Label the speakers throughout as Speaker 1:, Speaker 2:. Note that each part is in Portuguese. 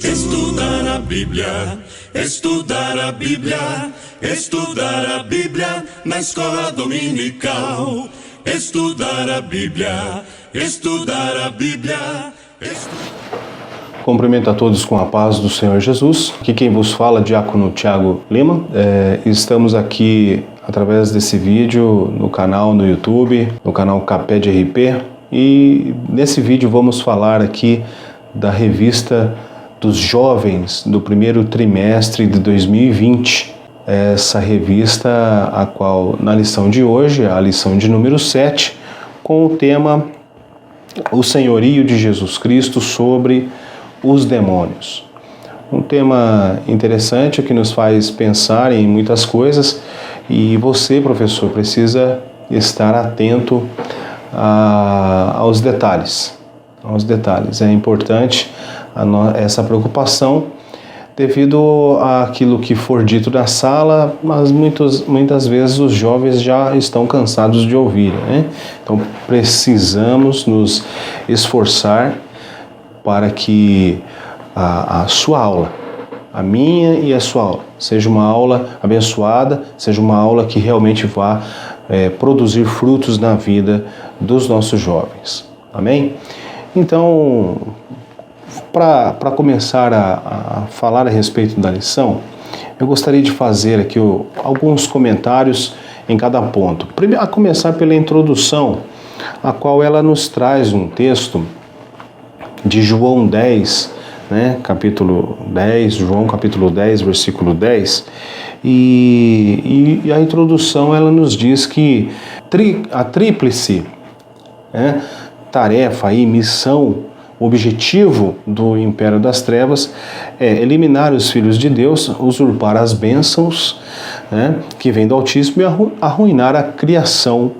Speaker 1: Estudar a Bíblia, estudar a Bíblia, estudar a Bíblia na escola dominical. Estudar a Bíblia, estudar a Bíblia.
Speaker 2: Cumprimento a todos com a paz do Senhor Jesus. Aqui quem vos fala, Diácono Tiago Lima. Estamos aqui através desse vídeo no canal no YouTube, no canal Capé de RP. E nesse vídeo vamos falar aqui da revista dos jovens do primeiro trimestre de 2020. Essa revista, a qual na lição de hoje, a lição de número 7, com o tema O Senhorio de Jesus Cristo sobre os demônios. Um tema interessante que nos faz pensar em muitas coisas, e você, professor, precisa estar atento aos detalhes. É importante essa preocupação devido àquilo que for dito na sala, mas muitas vezes os jovens já estão cansados de ouvir, né? Então precisamos nos esforçar para que a sua aula, a minha e a sua aula, seja uma aula abençoada, seja uma aula que realmente vá produzir frutos na vida dos nossos jovens. Amém? Então, para começar a falar a respeito da lição, eu gostaria de fazer aqui alguns comentários em cada ponto. Primeiro, a começar pela introdução, a qual ela nos traz um texto de João 10, né, capítulo 10, João capítulo 10, versículo 10, e a introdução ela nos diz que a tríplice tarefa e missão, objetivo do Império das Trevas é eliminar os filhos de Deus, usurpar as bênçãos que vêm do Altíssimo e arruinar a criação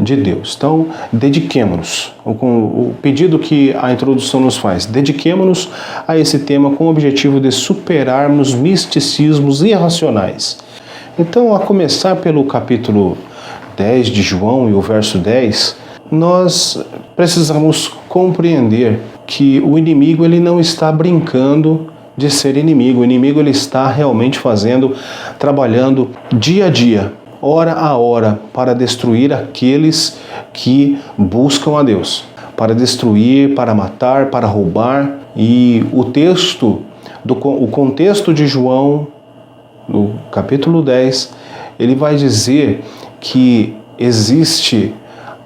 Speaker 2: de Deus. Então, dediquemo-nos. O pedido que a introdução nos faz, dediquemo-nos a esse tema com o objetivo de superarmos misticismos irracionais. Então, a começar pelo capítulo 10 de João e o verso 10, nós precisamos compreender que o inimigo ele não está brincando de ser inimigo. O inimigo ele está realmente trabalhando dia a dia, hora a hora, para destruir aqueles que buscam a Deus, para destruir, para matar, para roubar. E o contexto de João, no capítulo 10, ele vai dizer que existe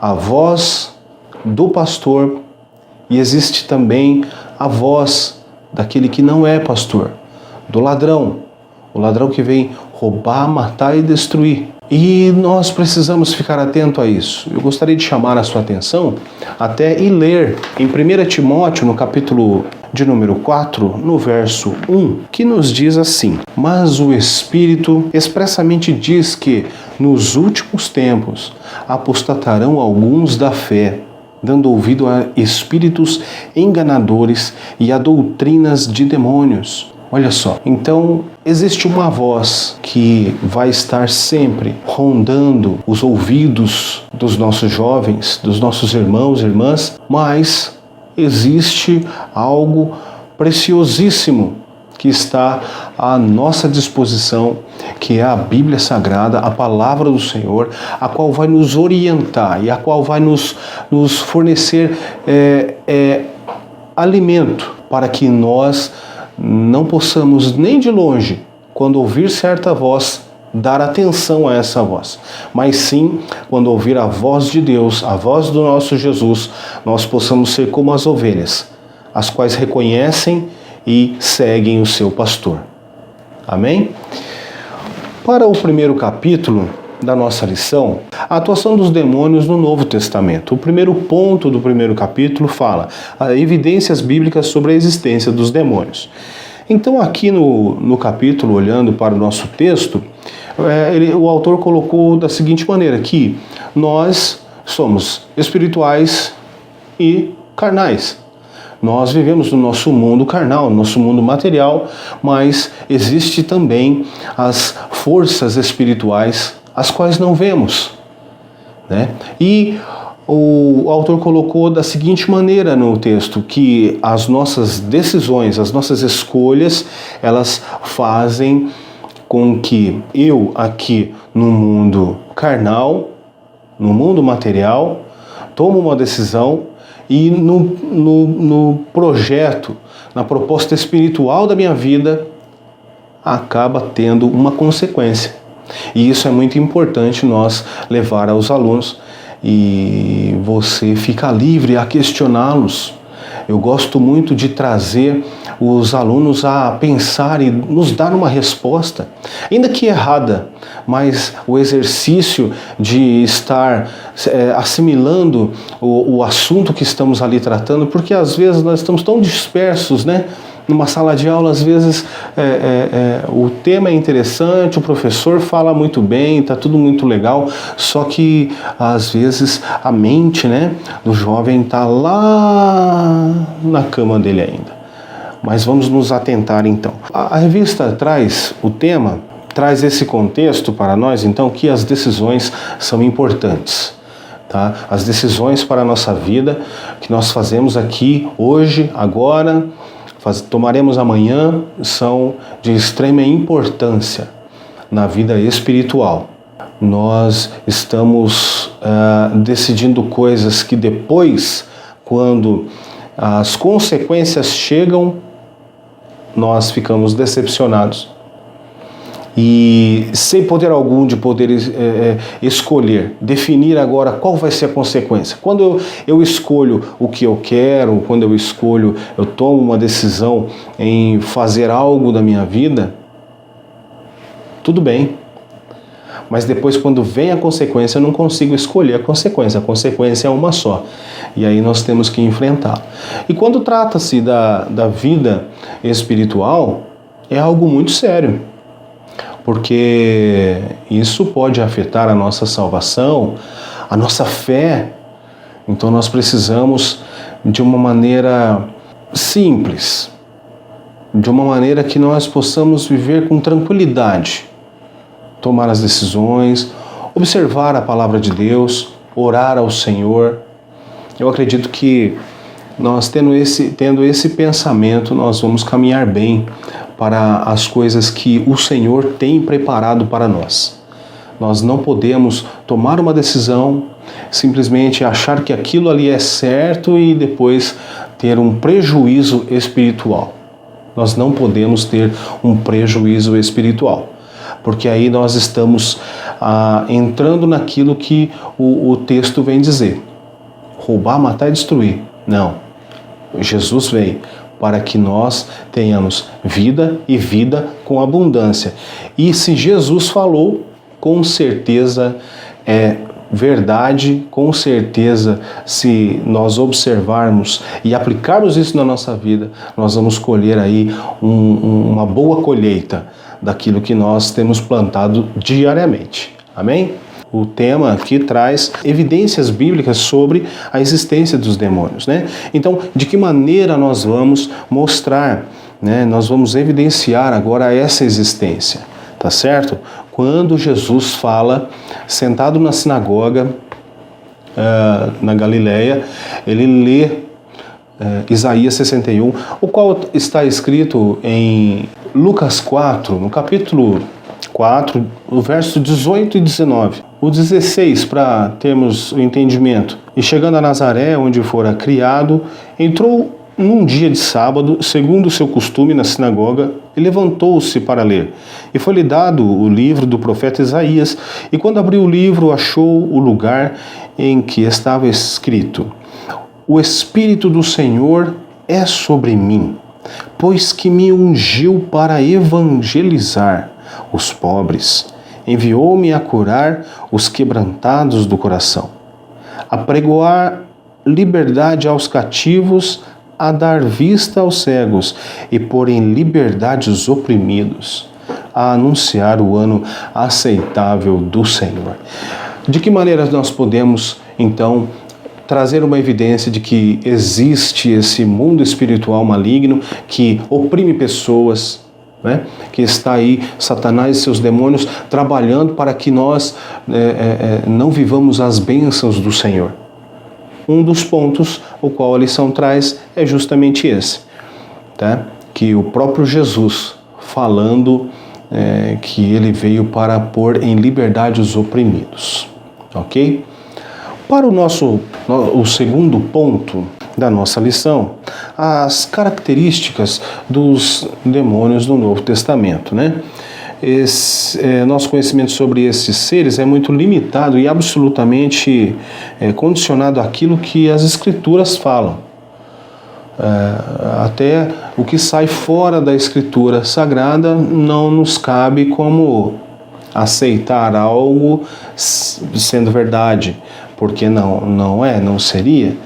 Speaker 2: a voz do pastor e existe também a voz daquele que não é pastor, do ladrão, o ladrão que vem roubar, matar e destruir. E nós precisamos ficar atento a isso. Eu gostaria de chamar a sua atenção até e ler em 1 Timóteo, no capítulo de número 4, no verso 1, que nos diz assim: Mas o Espírito expressamente diz que nos últimos tempos apostatarão alguns da fé, dando ouvido a espíritos enganadores e a doutrinas de demônios. Olha só, então existe uma voz que vai estar sempre rondando os ouvidos dos nossos jovens, dos nossos irmãos e irmãs, mas existe algo preciosíssimo que está à nossa disposição, que é a Bíblia Sagrada, a Palavra do Senhor, a qual vai nos orientar e a qual vai nos fornecer alimento para que nós não possamos nem de longe, quando ouvir certa voz, dar atenção a essa voz, mas sim, quando ouvir a voz de Deus, a voz do nosso Jesus, nós possamos ser como as ovelhas, as quais reconhecem e seguem o seu pastor. Amém? Para o primeiro capítulo da nossa lição, a atuação dos demônios no Novo Testamento. O primeiro ponto do primeiro capítulo fala evidências bíblicas sobre a existência dos demônios. Então aqui no capítulo, olhando para o nosso texto, o autor colocou da seguinte maneira, que nós somos espirituais e carnais. Nós vivemos no nosso mundo carnal, no nosso mundo material, mas existe também as forças espirituais, as quais não vemos, né? E o autor colocou da seguinte maneira no texto, que as nossas decisões, as nossas escolhas, elas fazem com que eu aqui no mundo carnal, no mundo material, tomo uma decisão e no projeto, na proposta espiritual da minha vida, acaba tendo uma consequência. E isso é muito importante nós levar aos alunos, e você fica livre a questioná-los. Eu gosto muito de trazer os alunos a pensar e nos dar uma resposta, ainda que errada, mas o exercício de estar assimilando o assunto que estamos ali tratando, porque às vezes nós estamos tão dispersos, né? Numa sala de aula, às vezes, o tema é interessante, o professor fala muito bem, está tudo muito legal, só que, às vezes, a mente, né, do jovem está lá na cama dele ainda. Mas vamos nos atentar, então. A revista traz o tema, traz esse contexto para nós, então, que as decisões são importantes. Tá? As decisões para a nossa vida, que nós fazemos aqui, hoje, agora, tomaremos amanhã, são de extrema importância na vida espiritual. Nós estamos decidindo coisas que depois, quando as consequências chegam, nós ficamos decepcionados. E sem poder algum de poder escolher, definir agora qual vai ser a consequência. Quando eu escolho o que eu quero, quando eu tomo uma decisão em fazer algo da minha vida, tudo bem. Mas depois, quando vem a consequência, eu não consigo escolher a consequência é uma só. E aí nós temos que enfrentar. E quando trata-se da vida espiritual, é algo muito sério. Porque isso pode afetar a nossa salvação, a nossa fé. Então nós precisamos de uma maneira simples, de uma maneira que nós possamos viver com tranquilidade, tomar as decisões, observar a palavra de Deus, orar ao Senhor. Eu acredito que nós tendo esse pensamento, nós vamos caminhar bem para as coisas que o Senhor tem preparado para nós. Nós não podemos tomar uma decisão, simplesmente achar que aquilo ali é certo e depois ter um prejuízo espiritual. Nós não podemos ter um prejuízo espiritual, porque aí nós estamos entrando naquilo que o texto vem dizer: roubar, matar e destruir. Não. Jesus veio para que nós tenhamos vida e vida com abundância. E se Jesus falou, com certeza é verdade, com certeza, se nós observarmos e aplicarmos isso na nossa vida, nós vamos colher aí uma boa colheita daquilo que nós temos plantado diariamente. Amém? O tema aqui traz evidências bíblicas sobre a existência dos demônios, né? Então, de que maneira nós vamos mostrar, né? Nós vamos evidenciar agora essa existência, tá certo? Quando Jesus fala, sentado na sinagoga, na Galileia, ele lê Isaías 61, o qual está escrito em Lucas 4, no capítulo 4, o verso 18 e 19. O 16, para termos o entendimento. E chegando a Nazaré, onde fora criado, entrou num dia de sábado, segundo o seu costume, na sinagoga, e levantou-se para ler. E foi-lhe dado o livro do profeta Isaías, e quando abriu o livro, achou o lugar em que estava escrito: O Espírito do Senhor é sobre mim, pois que me ungiu para evangelizar os pobres, enviou-me a curar os quebrantados do coração, a pregoar liberdade aos cativos, a dar vista aos cegos e pôr em liberdade os oprimidos, a anunciar o ano aceitável do Senhor. De que maneira nós podemos, então, trazer uma evidência de que existe esse mundo espiritual maligno que oprime pessoas, né? Que está aí Satanás e seus demônios trabalhando para que nós não vivamos as bênçãos do Senhor. um dos pontos o qual a lição traz é justamente esse, tá? Que o próprio Jesus falando que ele veio para pôr em liberdade os oprimidos, ok? Para o segundo ponto da nossa lição, as características dos demônios no Novo Testamento, né? Nosso conhecimento sobre esses seres é muito limitado e absolutamente condicionado àquilo que as Escrituras falam. Até o que sai fora da Escritura Sagrada não nos cabe como aceitar algo sendo verdade, porque não seria.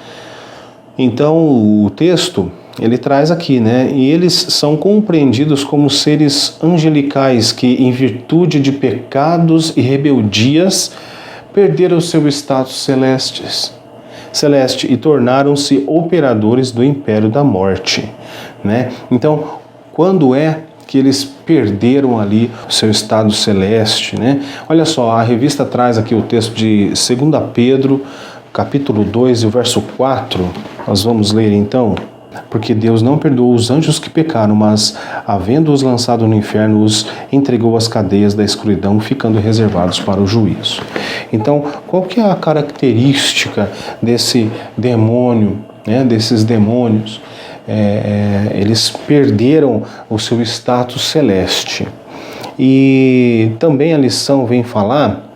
Speaker 2: Então o texto ele traz aqui, né? E eles são compreendidos como seres angelicais que, em virtude de pecados e rebeldias, perderam seu status celeste e tornaram-se operadores do império da morte, né? Então, quando é que eles perderam ali o seu estado celeste, né? Olha só, a revista traz aqui o texto de 2 Pedro, capítulo 2 e o verso 4. Nós vamos ler então. Porque Deus não perdoou os anjos que pecaram, mas, havendo-os lançado no inferno, os entregou às cadeias da escuridão, ficando reservados para o juízo. Então, qual que é a característica desse demônio, né, desses demônios? Eles perderam o seu status celeste. E também a lição vem falar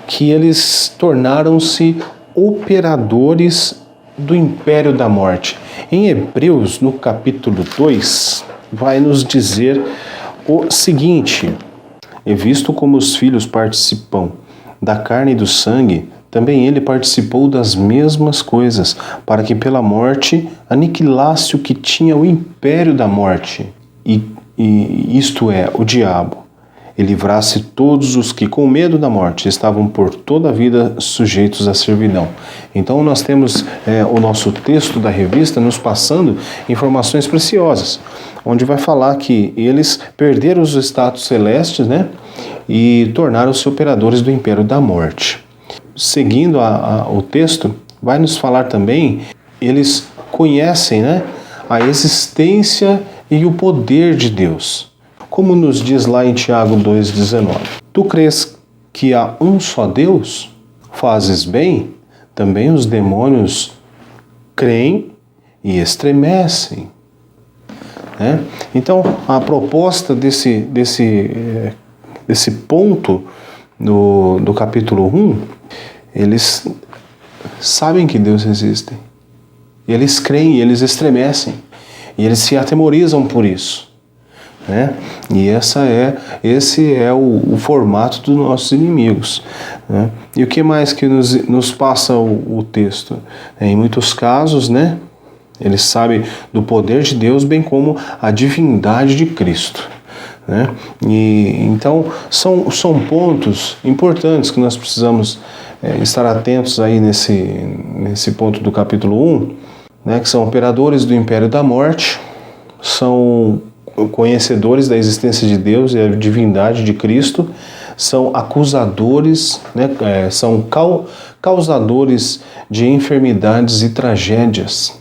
Speaker 2: que eles tornaram-se operadores do império da morte. Em Hebreus, no capítulo 2, vai nos dizer o seguinte: e visto como os filhos participam da carne e do sangue, também ele participou das mesmas coisas, para que pela morte aniquilasse o que tinha o império da morte, e isto é, o diabo, e livrasse todos os que, com medo da morte, estavam por toda a vida sujeitos à servidão. Então nós temos o nosso texto da revista nos passando informações preciosas, onde vai falar que eles perderam os status celestes, né, e tornaram-se operadores do império da morte. Seguindo o texto, vai nos falar também, eles conhecem, né, a existência e o poder de Deus. Como nos diz lá em Tiago 2,19: tu crês que há um só Deus? Fazes bem? Também os demônios creem e estremecem. Né? Então, a proposta desse ponto do capítulo 1, eles sabem que Deus existe. E eles creem, e eles estremecem. E eles se atemorizam por isso. Né? E esse é o formato dos nossos inimigos. Né? E o que mais que nos passa o texto? Em muitos casos, né, eles sabem do poder de Deus, bem como a divindade de Cristo. Né? E então são pontos importantes que nós precisamos estar atentos aí nesse ponto do capítulo 1, né, que são operadores do império da morte, são conhecedores da existência de Deus e da divindade de Cristo, são acusadores, né, são causadores de enfermidades e tragédias,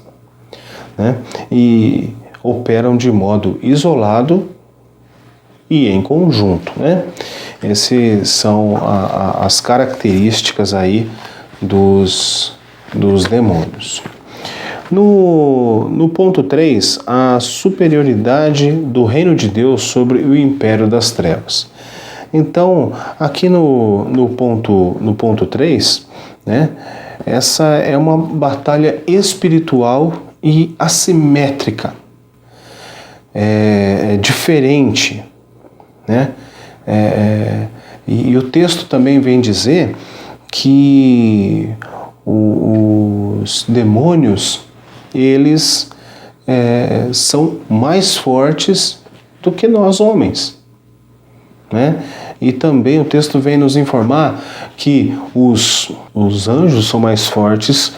Speaker 2: né, e operam de modo isolado e em conjunto. Né? Essas são as características aí dos demônios. No ponto 3, a superioridade do reino de Deus sobre o império das trevas. Então, aqui no ponto 3, né, essa é uma batalha espiritual e assimétrica, diferente, né? E o texto também vem dizer que os demônios, eles são mais fortes do que nós homens, né? E também o texto vem nos informar que os anjos são mais fortes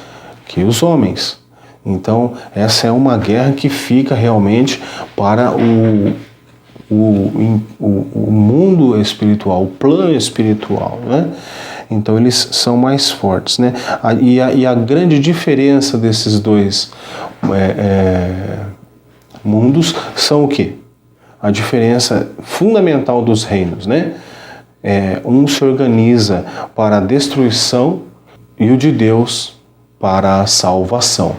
Speaker 2: que os homens. Então essa é uma guerra que fica realmente para o mundo espiritual, o plano espiritual, né? Então eles são mais fortes, né? E a grande diferença desses dois mundos são o quê? A diferença fundamental dos reinos, né? Um se organiza para a destruição e o de Deus para a salvação.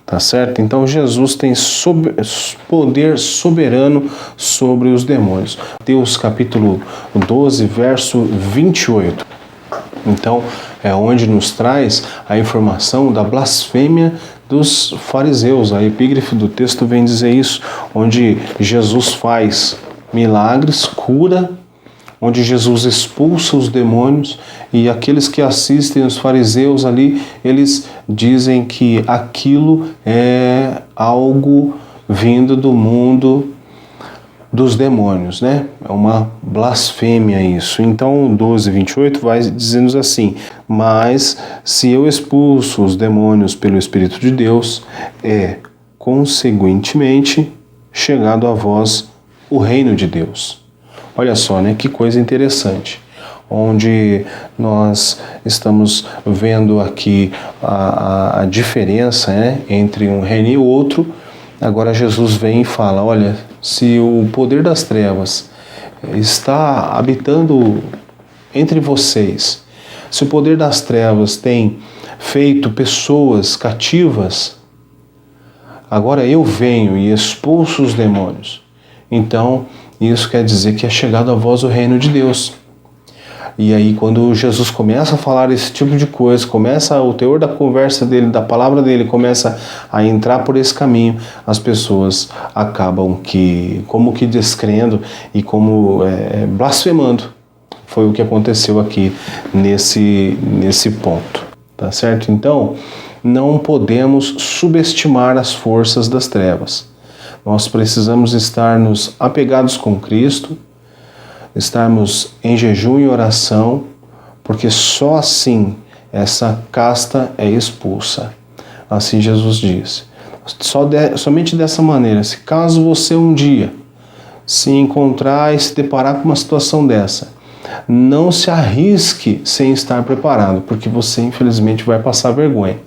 Speaker 2: Tá certo? Então Jesus tem poder soberano sobre os demônios. Mateus capítulo 12, verso 28. Então é onde nos traz a informação da blasfêmia dos fariseus. A epígrafe do texto vem dizer isso, onde Jesus faz milagres, cura, onde Jesus expulsa os demônios, e aqueles que assistem os fariseus ali, eles dizem que aquilo é algo vindo do mundo dos demônios, né? É uma blasfêmia isso. Então, 12, 28 vai dizendo assim: mas se eu expulso os demônios pelo Espírito de Deus, consequentemente, chegado a vós o reino de Deus. Olha só, né? Que coisa interessante. Onde nós estamos vendo aqui a diferença, né, entre um reino e outro. Agora Jesus vem e fala: olha, se o poder das trevas está habitando entre vocês, se o poder das trevas tem feito pessoas cativas, agora eu venho e expulso os demônios. Então, isso quer dizer que é chegado a vós o reino de Deus. E aí, quando Jesus começa a falar esse tipo de coisa, começa o teor da conversa dele, da palavra dele, começa a entrar por esse caminho, as pessoas acabam como que descrendo e como blasfemando. Foi o que aconteceu aqui nesse ponto, tá certo? Então, não podemos subestimar as forças das trevas. Nós precisamos estar nos apegados com Cristo, estarmos em jejum e oração, porque só assim essa casta é expulsa. Assim Jesus disse. Somente dessa maneira, se caso você um dia se encontrar e se deparar com uma situação dessa, não se arrisque sem estar preparado, porque você infelizmente vai passar vergonha.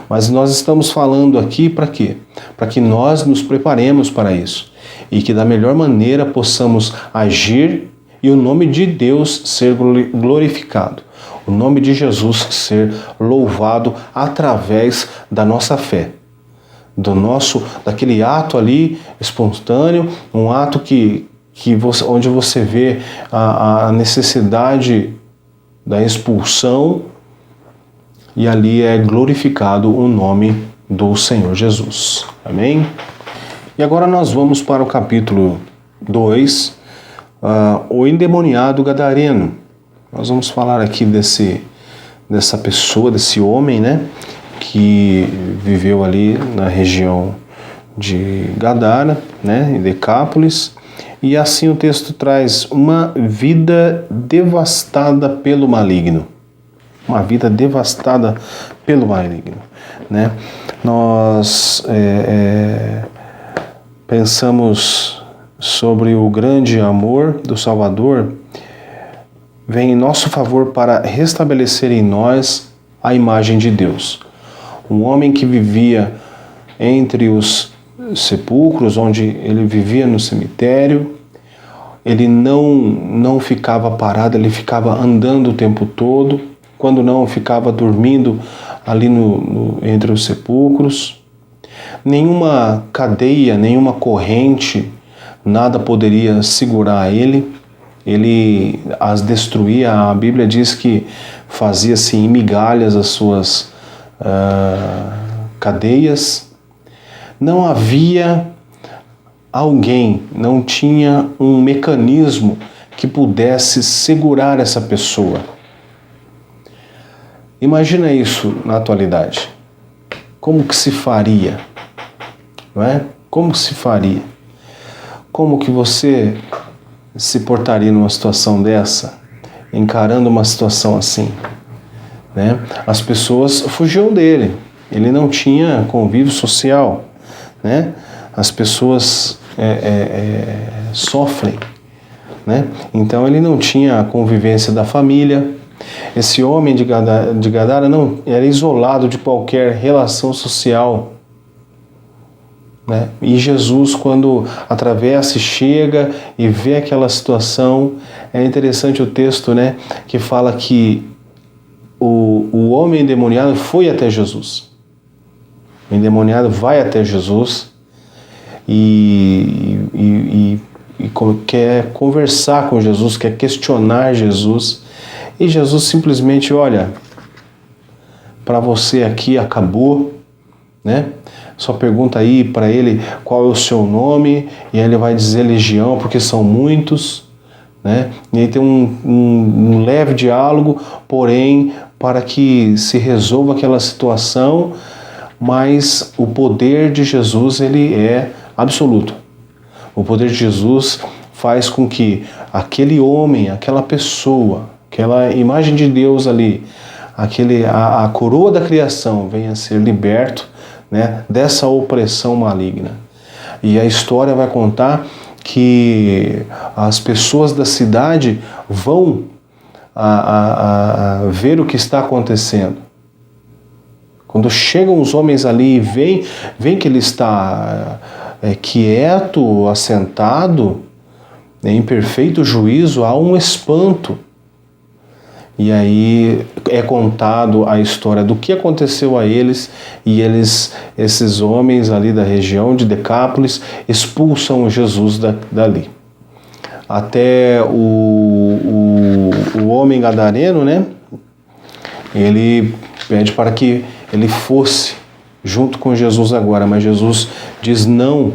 Speaker 2: Mas nós estamos falando aqui para quê? Para que nós nos preparemos para isso e que da melhor maneira possamos agir e o nome de Deus ser glorificado, o nome de Jesus ser louvado através da nossa fé, daquele ato ali espontâneo, um ato onde você vê a necessidade da expulsão, e ali é glorificado o nome do Senhor Jesus. Amém? E agora nós vamos para o capítulo 2, o endemoniado gadareno. Nós vamos falar aqui dessa pessoa, desse homem, né, que viveu ali na região de Gadara, né, em Decápolis, e assim o texto traz uma vida devastada pelo maligno. Uma vida devastada pelo maligno, né? Nós pensamos sobre o grande amor do Salvador, vem em nosso favor para restabelecer em nós a imagem de Deus. Um homem que vivia entre os sepulcros, onde ele vivia no cemitério, ele não ficava parado, ele ficava andando o tempo todo. Quando não, ficava dormindo ali entre os sepulcros. Nenhuma cadeia, nenhuma corrente, nada poderia segurar ele. Ele as destruía. A Bíblia diz que fazia-se em migalhas as suas cadeias. Não havia alguém, não tinha um mecanismo que pudesse segurar essa pessoa. Imagina isso na atualidade. Como que se faria? Não é? Como que se faria? Como que você se portaria numa situação dessa, encarando uma situação assim? Né? As pessoas fugiam dele. Ele não tinha convívio social. Né? As pessoas sofrem. Né? Então ele não tinha a convivência da família. Esse homem de Gadara não era isolado de qualquer relação social, né? E Jesus, quando atravessa e chega e vê aquela situação, é interessante o texto, né, que fala que o homem endemoniado foi até Jesus. O endemoniado vai até Jesus e quer conversar com Jesus, quer questionar Jesus. E Jesus simplesmente, olha, para você aqui acabou, né? Só pergunta aí para ele qual é o seu nome, e aí ele vai dizer legião, porque são muitos, né? E aí tem um leve diálogo, porém, para que se resolva aquela situação, mas o poder de Jesus, ele é absoluto. O poder de Jesus faz com que aquele homem, aquela pessoa, aquela imagem de Deus ali, a coroa da criação venha a ser liberto, né, dessa opressão maligna. E a história vai contar que as pessoas da cidade vão a ver o que está acontecendo. Quando chegam os homens ali e veem que ele está quieto, assentado, em perfeito juízo, há um espanto. E aí é contado a história do que aconteceu a eles, e esses homens ali da região de Decápolis expulsam Jesus dali. Até o homem gadareno, né? Ele pede para que ele fosse junto com Jesus agora, mas Jesus diz não.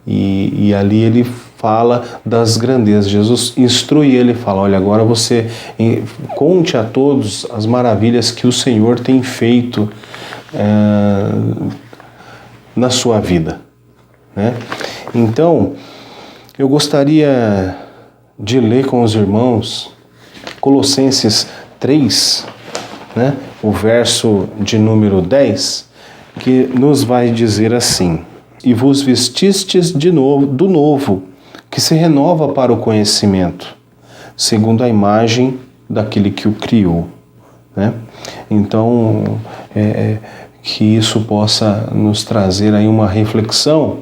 Speaker 2: E ali ele fala das grandezas. Jesus instrui ele e fala, olha, agora você conte a todos as maravilhas que o Senhor tem feito na sua vida, né? Então, eu gostaria de ler com os irmãos Colossenses 3, né? O verso de número 10, que nos vai dizer assim: e vos vestistes de novo, do novo, que se renova para o conhecimento, segundo a imagem daquele que o criou, né? Então, que isso possa nos trazer aí uma reflexão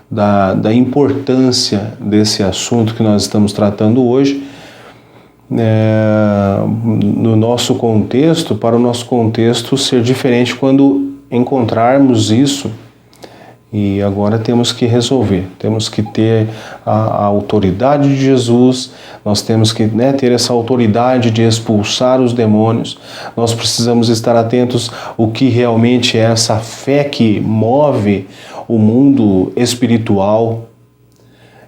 Speaker 2: da importância desse assunto que nós estamos tratando hoje, no nosso contexto, para o nosso contexto ser diferente quando encontrarmos isso. E agora temos que resolver, temos que ter a autoridade de Jesus, nós temos que ter essa autoridade de expulsar os demônios, nós precisamos estar atentos ao que realmente é essa fé que move o mundo espiritual.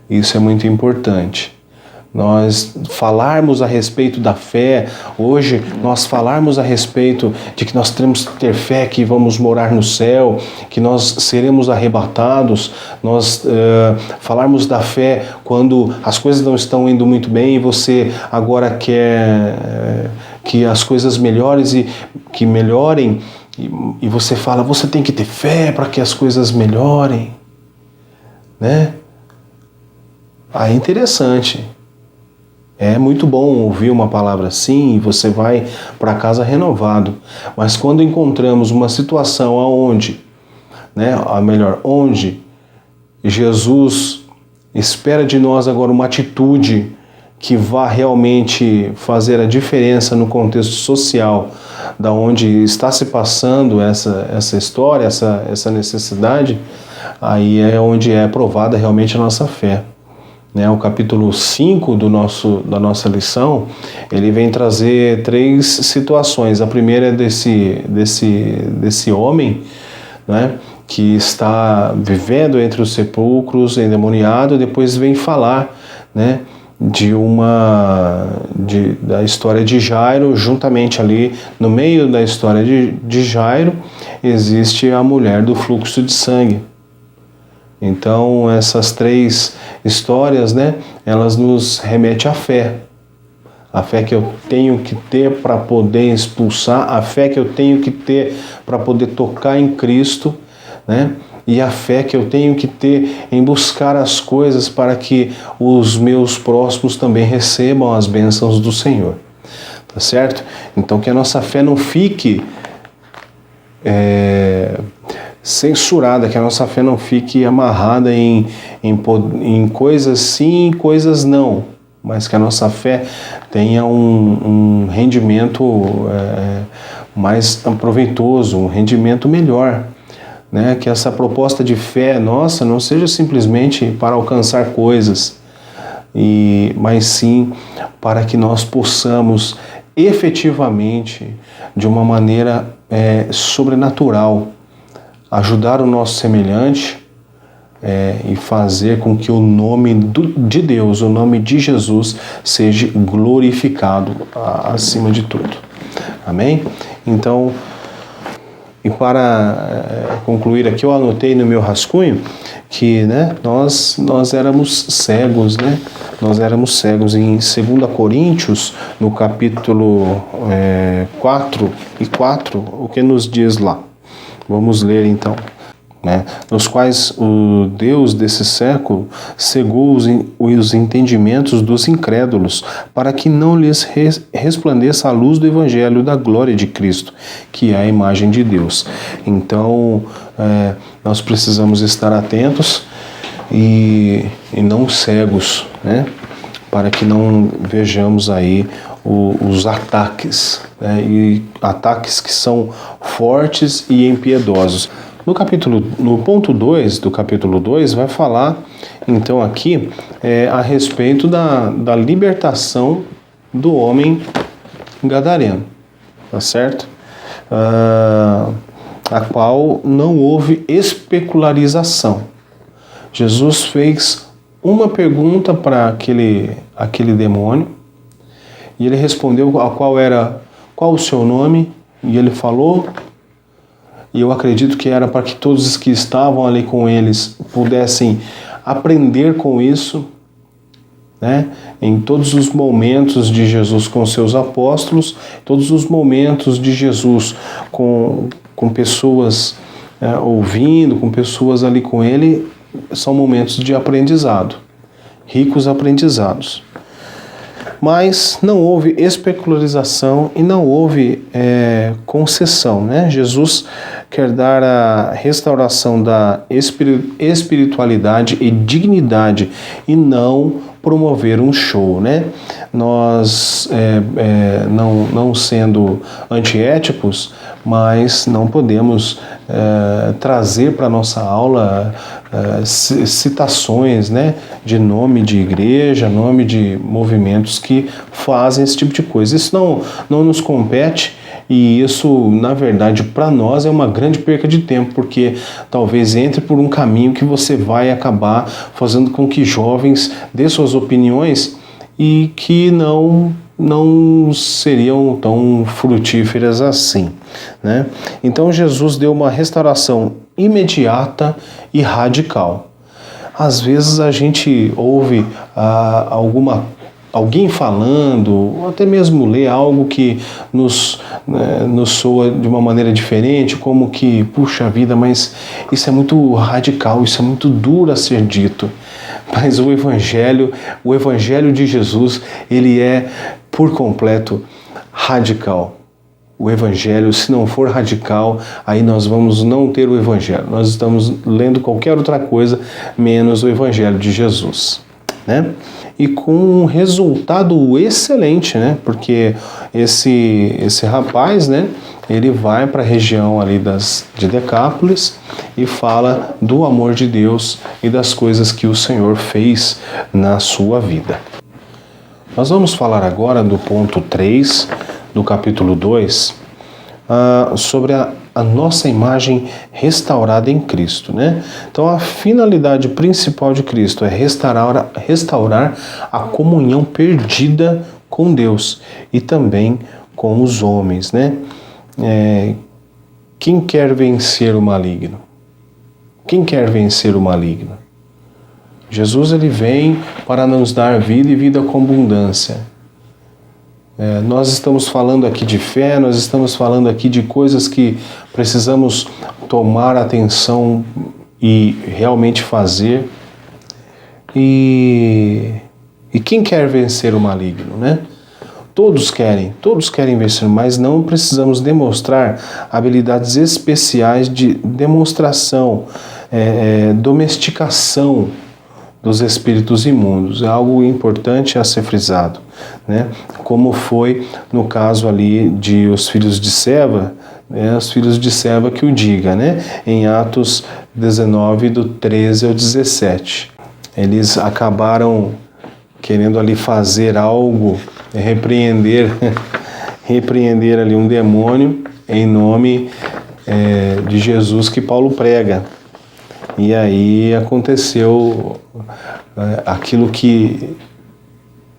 Speaker 2: Isso é muito importante. Nós falarmos a respeito da fé, hoje nós falarmos a respeito de que nós temos que ter fé que vamos morar no céu, que nós seremos arrebatados, nós falarmos da fé quando as coisas não estão indo muito bem e você agora quer que as coisas melhorem e você fala, você tem que ter fé para que as coisas melhorem, né? Aí é interessante. É muito bom ouvir uma palavra assim e você vai para casa renovado. Mas quando encontramos uma situação onde Jesus espera de nós agora uma atitude que vá realmente fazer a diferença no contexto social da onde está se passando essa história, essa necessidade, aí é onde é provada realmente a nossa fé. O capítulo 5 da nossa lição, ele vem trazer 3 situações. A primeira é desse homem, né, que está vivendo entre os sepulcros, endemoniado. Depois vem falar, né, da história de Jairo. Juntamente ali, no meio da história de Jairo, existe a mulher do fluxo de sangue. Então, essas 3 histórias, né, elas nos remetem à fé. A fé que eu tenho que ter para poder expulsar, a fé que eu tenho que ter para poder tocar em Cristo, né, e a fé que eu tenho que ter em buscar as coisas para que os meus próximos também recebam as bênçãos do Senhor. tá certo? Então que a nossa fé não fique censurada, que a nossa fé não fique amarrada em coisas sim e coisas não, mas que a nossa fé tenha um rendimento mais proveitoso, um rendimento melhor, né? Que essa proposta de fé nossa não seja simplesmente para alcançar coisas, mas sim para que nós possamos efetivamente, de uma maneira sobrenatural, ajudar o nosso semelhante e fazer com que o nome de Deus, o nome de Jesus, seja glorificado acima de tudo. Amém? Então, e para concluir aqui, eu anotei no meu rascunho que, né, nós éramos cegos, né? Nós éramos cegos. Em 2 Coríntios, no capítulo 4:4, o que nos diz lá? Vamos ler então. Né? Nos quais o Deus desse século cegou os entendimentos dos incrédulos, para que não lhes resplandeça a luz do Evangelho da glória de Cristo, que é a imagem de Deus. Então, nós precisamos estar atentos e não cegos, né? Para que não vejamos aí os ataques, né? E ataques que são fortes e impiedosos. No ponto 2 do capítulo 2 vai falar, então aqui, a respeito da libertação do homem gadareno, tá certo? A qual não houve especularização. Jesus fez uma pergunta para aquele demônio e ele respondeu qual o seu nome, e ele falou. E eu acredito que era para que todos os que estavam ali com eles pudessem aprender com isso, né? Em todos os momentos de Jesus com seus apóstolos, todos os momentos de Jesus com pessoas ouvindo, com pessoas ali com ele, são momentos de aprendizado, ricos aprendizados. Mas não houve especularização e não houve concessão, né? Jesus quer dar a restauração da espiritualidade e dignidade e não promover um show, né? Nós, não sendo antiéticos, mas não podemos trazer para a nossa aula citações, né, de nome de igreja, nome de movimentos que fazem esse tipo de coisa. Isso não nos compete, e isso, na verdade, para nós é uma grande perca de tempo, porque talvez entre por um caminho que você vai acabar fazendo com que jovens dê suas opiniões e que não seriam tão frutíferas assim, né? Então Jesus deu uma restauração imediata e radical. Às vezes a gente ouve alguém falando, ou até mesmo lê algo que nos soa de uma maneira diferente, como que, puxa vida, mas isso é muito radical, isso é muito duro a ser dito. Mas o Evangelho de Jesus, ele é por completo radical. O Evangelho, se não for radical, aí nós vamos não ter o Evangelho. Nós estamos lendo qualquer outra coisa menos o Evangelho de Jesus, né? E com um resultado excelente, né? Porque esse rapaz, né? Ele vai para a região ali de Decápolis e fala do amor de Deus e das coisas que o Senhor fez na sua vida. Nós vamos falar agora do ponto 3 do capítulo 2, sobre a nossa imagem restaurada em Cristo, né? Então a finalidade principal de Cristo é restaurar a comunhão perdida com Deus e também com os homens, né? Quem quer vencer o maligno? Quem quer vencer o maligno? Jesus, ele vem para nos dar vida e vida com abundância. Nós estamos falando aqui de fé, nós estamos falando aqui de coisas que precisamos tomar atenção e realmente fazer. E quem quer vencer o maligno, né? Todos querem vencer, mas não precisamos demonstrar habilidades especiais de demonstração, domesticação dos espíritos imundos. É algo importante a ser frisado, né? Como foi no caso ali de os filhos de Seva, os filhos de Seva que o diga, né? Em Atos 19, do 13 ao 17. Eles acabaram querendo ali fazer algo, repreender ali um demônio em nome de Jesus que Paulo prega. E aí aconteceu aquilo que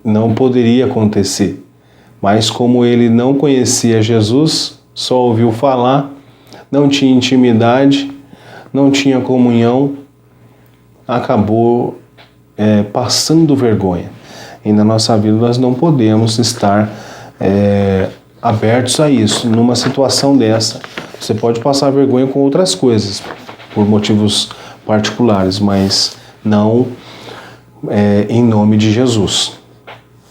Speaker 2: não poderia acontecer. Mas como ele não conhecia Jesus, só ouviu falar, não tinha intimidade, não tinha comunhão, acabou passando vergonha. E na nossa vida nós não podemos estar abertos a isso. Numa situação dessa, você pode passar vergonha com outras coisas, por motivos particulares, mas não em nome de Jesus.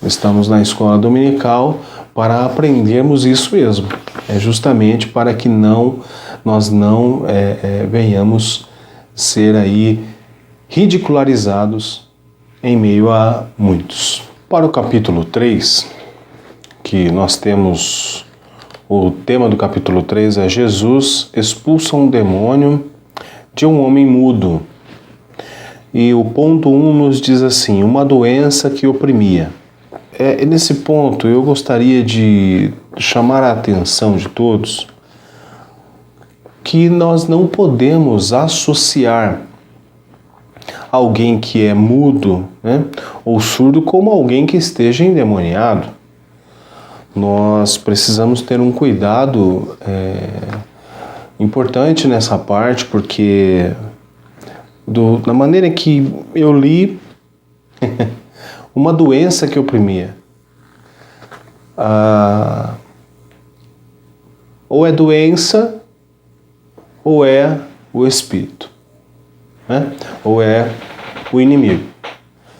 Speaker 2: Estamos na escola dominical para aprendermos isso mesmo. É justamente para que nós não venhamos ser aí ridicularizados em meio a muitos. Para o capítulo 3, que nós temos, o tema do capítulo 3 é Jesus expulsa um demônio de um homem mudo. E o ponto 1 nos diz assim: uma doença que oprimia. Nesse ponto eu gostaria de chamar a atenção de todos que nós não podemos associar alguém que é mudo, né, ou surdo como alguém que esteja endemoniado. Nós precisamos ter um cuidado importante nessa parte, porque da maneira que eu li, uma doença que oprimia. Ou é doença, ou é o espírito, né? Ou é o inimigo.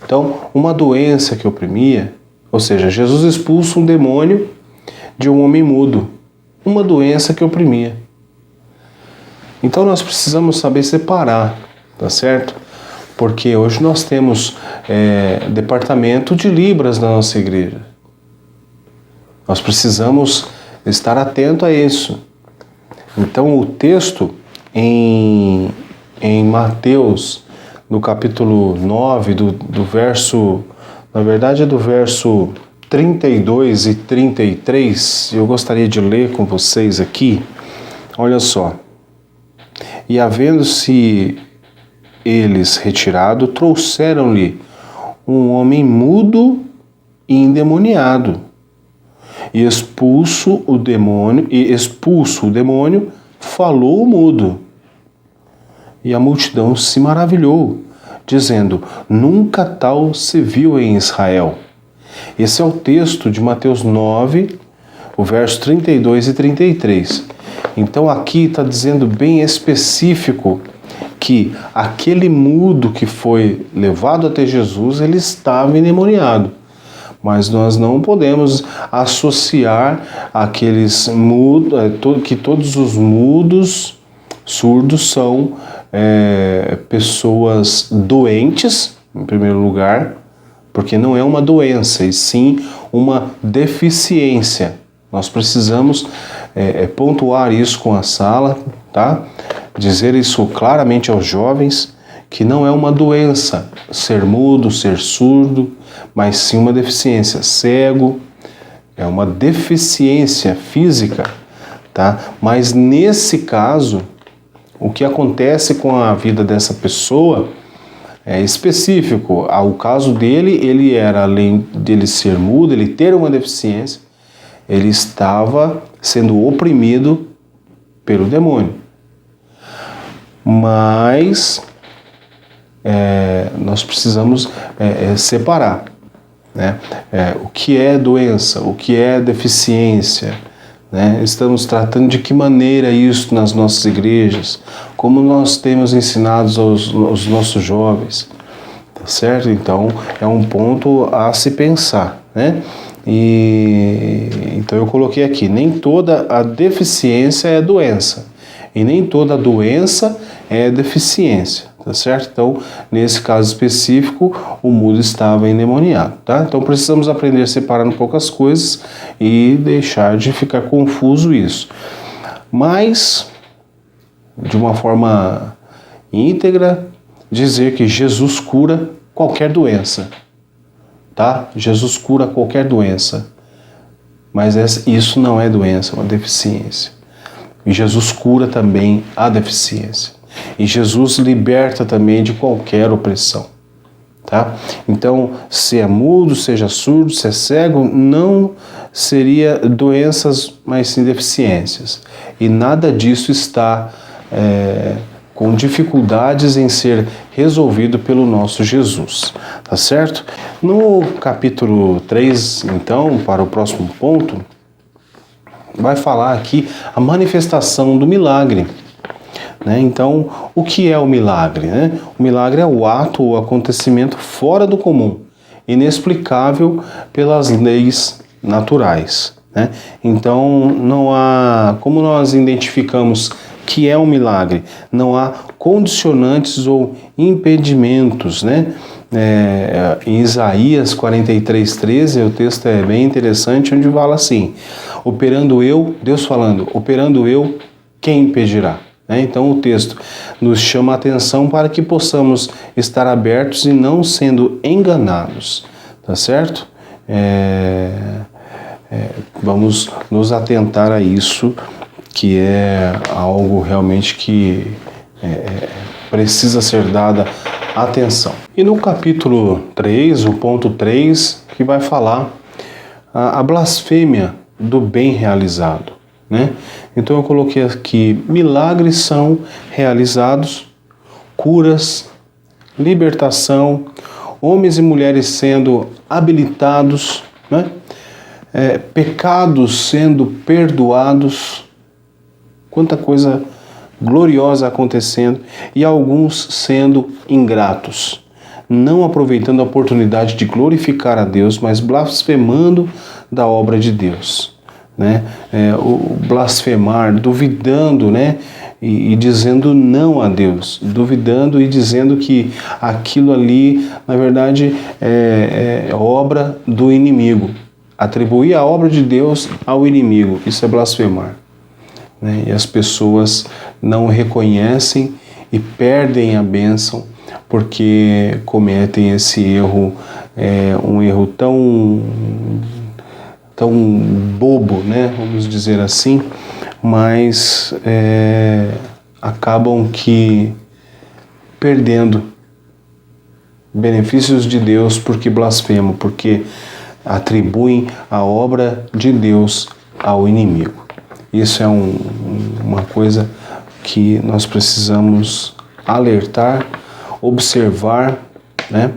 Speaker 2: Então, uma doença que oprimia, ou seja, Jesus expulsa um demônio de um homem mudo. Uma doença que oprimia. Então nós precisamos saber separar, tá certo? Porque hoje nós temos departamento de Libras na nossa igreja. Nós precisamos estar atento a isso. Então o texto em Mateus, no capítulo 9, do verso, na verdade é do verso 32 e 33, eu gostaria de ler com vocês aqui. Olha só. E havendo-se eles retirado, trouxeram-lhe um homem mudo e endemoniado. E expulso o demônio, falou o mudo. E a multidão se maravilhou, dizendo: nunca tal se viu em Israel. Esse é o texto de Mateus 9, o verso 32 e 33. Então aqui está dizendo bem específico que aquele mudo que foi levado até Jesus, ele estava endemoniado. Mas nós não podemos associar aqueles mudos, que todos os mudos, surdos, são pessoas doentes, em primeiro lugar, porque não é uma doença, e sim uma deficiência. Nós precisamos pontuar isso com a sala, tá? Dizer isso claramente aos jovens, que não é uma doença ser mudo, ser surdo, mas sim uma deficiência. Cego é uma deficiência física, tá? Mas nesse caso, o que acontece com a vida dessa pessoa é específico. O caso dele, ele era, além dele ser mudo, ele ter uma deficiência, ele estava sendo oprimido pelo demônio. Mas nós precisamos separar, né? O que é doença, o que é deficiência, né? Estamos tratando de que maneira isso nas nossas igrejas, como nós temos ensinado aos nossos jovens, tá certo? Então é um ponto a se pensar, né? E então eu coloquei aqui, nem toda a deficiência é doença, e nem toda doença é deficiência, tá certo? Então, nesse caso específico, o mudo estava endemoniado, tá? Então precisamos aprender a separar um pouco as coisas e deixar de ficar confuso isso. Mas, de uma forma íntegra, dizer que Jesus cura qualquer doença, tá? Jesus cura qualquer doença, mas isso não é doença, é uma deficiência. E Jesus cura também a deficiência. E Jesus liberta também de qualquer opressão, tá? Então, se é mudo, seja surdo, se é cego, não seria doenças, mas sim deficiências. E nada disso está com dificuldades em ser resolvido pelo nosso Jesus, tá certo? No capítulo 3, então, para o próximo ponto, vai falar aqui a manifestação do milagre, né? Então, o que é o milagre, né? O milagre é o ato ou acontecimento fora do comum, inexplicável pelas leis naturais, né? Então, não há, como nós identificamos que é um milagre, não há condicionantes ou impedimentos, né? Em Isaías 43:13, o texto é bem interessante, onde fala assim: operando eu, Deus falando, operando eu, quem impedirá? Então o texto nos chama a atenção para que possamos estar abertos e não sendo enganados, tá certo? Vamos nos atentar a isso, que é algo realmente que precisa ser dada atenção. E no capítulo 3, o ponto 3, que vai falar a blasfêmia do bem realizado, né? Então eu coloquei aqui, milagres são realizados, curas, libertação, homens e mulheres sendo habilitados, né? Pecados sendo perdoados, quanta coisa gloriosa acontecendo, e alguns sendo ingratos, não aproveitando a oportunidade de glorificar a Deus, mas blasfemando da obra de Deus, né? O blasfemar, duvidando, né? E dizendo não a Deus, duvidando e dizendo que aquilo ali, na verdade, é obra do inimigo. Atribuir a obra de Deus ao inimigo, isso é blasfemar, né? E as pessoas não reconhecem e perdem a bênção porque cometem esse erro, um erro tão bobo, né? Vamos dizer assim, mas acabam que perdendo benefícios de Deus porque blasfemam, porque atribuem a obra de Deus ao inimigo. Isso é uma coisa que nós precisamos alertar, observar, né?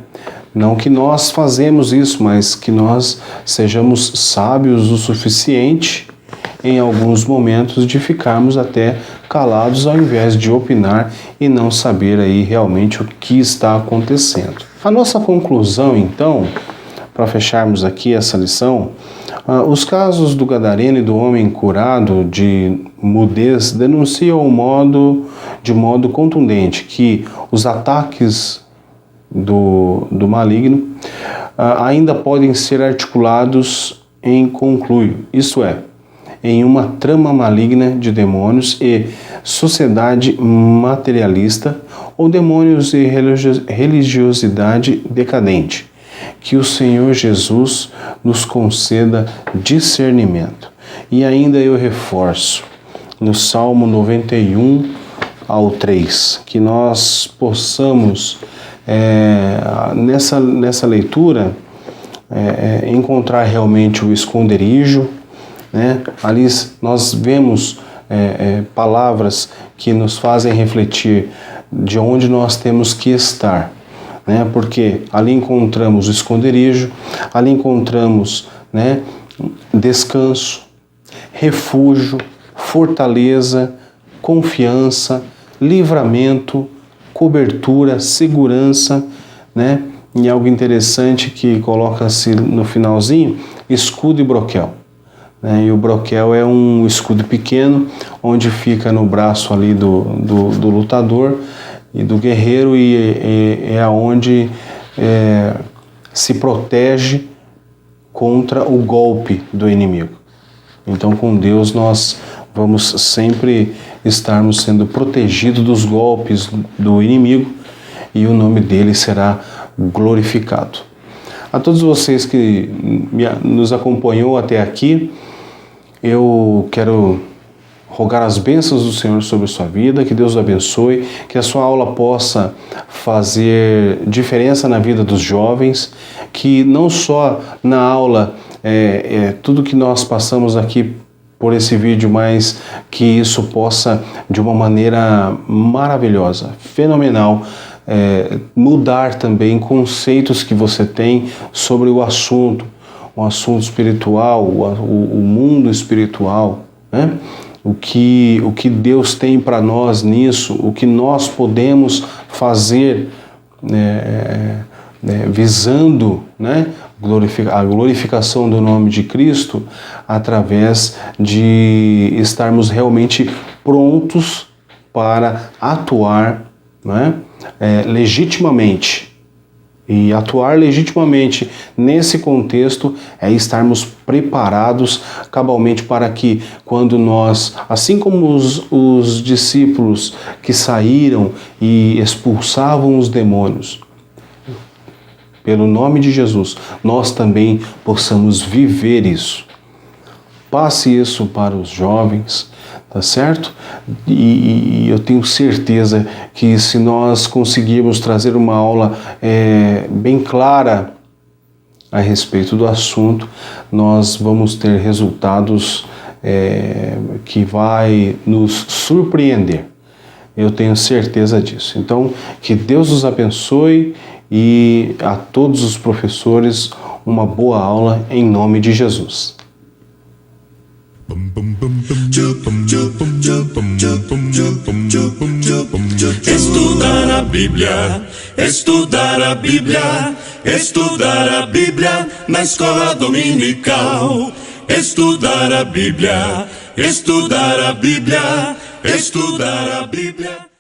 Speaker 2: Não que nós fazemos isso, mas que nós sejamos sábios o suficiente em alguns momentos de ficarmos até calados ao invés de opinar e não saber aí realmente o que está acontecendo. A nossa conclusão, então, para fecharmos aqui essa lição, os casos do gadareno e do homem curado de mudez denunciam de modo contundente que os ataques do maligno ainda podem ser articulados em conluio, isto é, em uma trama maligna de demônios e sociedade materialista ou demônios e religiosidade decadente. Que o Senhor Jesus nos conceda discernimento. E ainda eu reforço, no Salmo 91:3, que nós possamos, nessa leitura, encontrar realmente o esconderijo, né? Ali nós vemos palavras que nos fazem refletir de onde nós temos que estar, né? Porque ali encontramos o esconderijo, ali encontramos, né, descanso, refúgio, fortaleza, confiança, livramento, cobertura, segurança, né? E algo interessante que coloca-se no finalzinho, escudo e broquel. E o broquel é um escudo pequeno, onde fica no braço ali do lutador e do guerreiro, e é onde se protege contra o golpe do inimigo. Então, com Deus, nós vamos sempre estarmos sendo protegidos dos golpes do inimigo, e o nome dele será glorificado. A todos vocês que nos acompanhou até aqui, eu quero rogar as bênçãos do Senhor sobre a sua vida, que Deus o abençoe, que a sua aula possa fazer diferença na vida dos jovens, que não só na aula, tudo que nós passamos aqui por esse vídeo, mas que isso possa, de uma maneira maravilhosa, fenomenal, mudar também conceitos que você tem sobre o assunto espiritual, o mundo espiritual, né? O que Deus tem para nós nisso, o que nós podemos fazer visando, né, a glorificação do nome de Cristo, através de estarmos realmente prontos para atuar, né, legitimamente. E atuar legitimamente nesse contexto é estarmos preparados cabalmente para que, quando nós, assim como os discípulos que saíram e expulsavam os demônios, pelo nome de Jesus, nós também possamos viver isso. Passe isso para os jovens, tá certo? E eu tenho certeza que, se nós conseguirmos trazer uma aula bem clara a respeito do assunto, nós vamos ter resultados que vai nos surpreender. Eu tenho certeza disso. Então, que Deus os abençoe, e a todos os professores uma boa aula em nome de Jesus.
Speaker 1: Estudar a Bíblia, estudar a Bíblia, estudar a Bíblia na escola dominical. Estudar a Bíblia, estudar a Bíblia, estudar a Bíblia.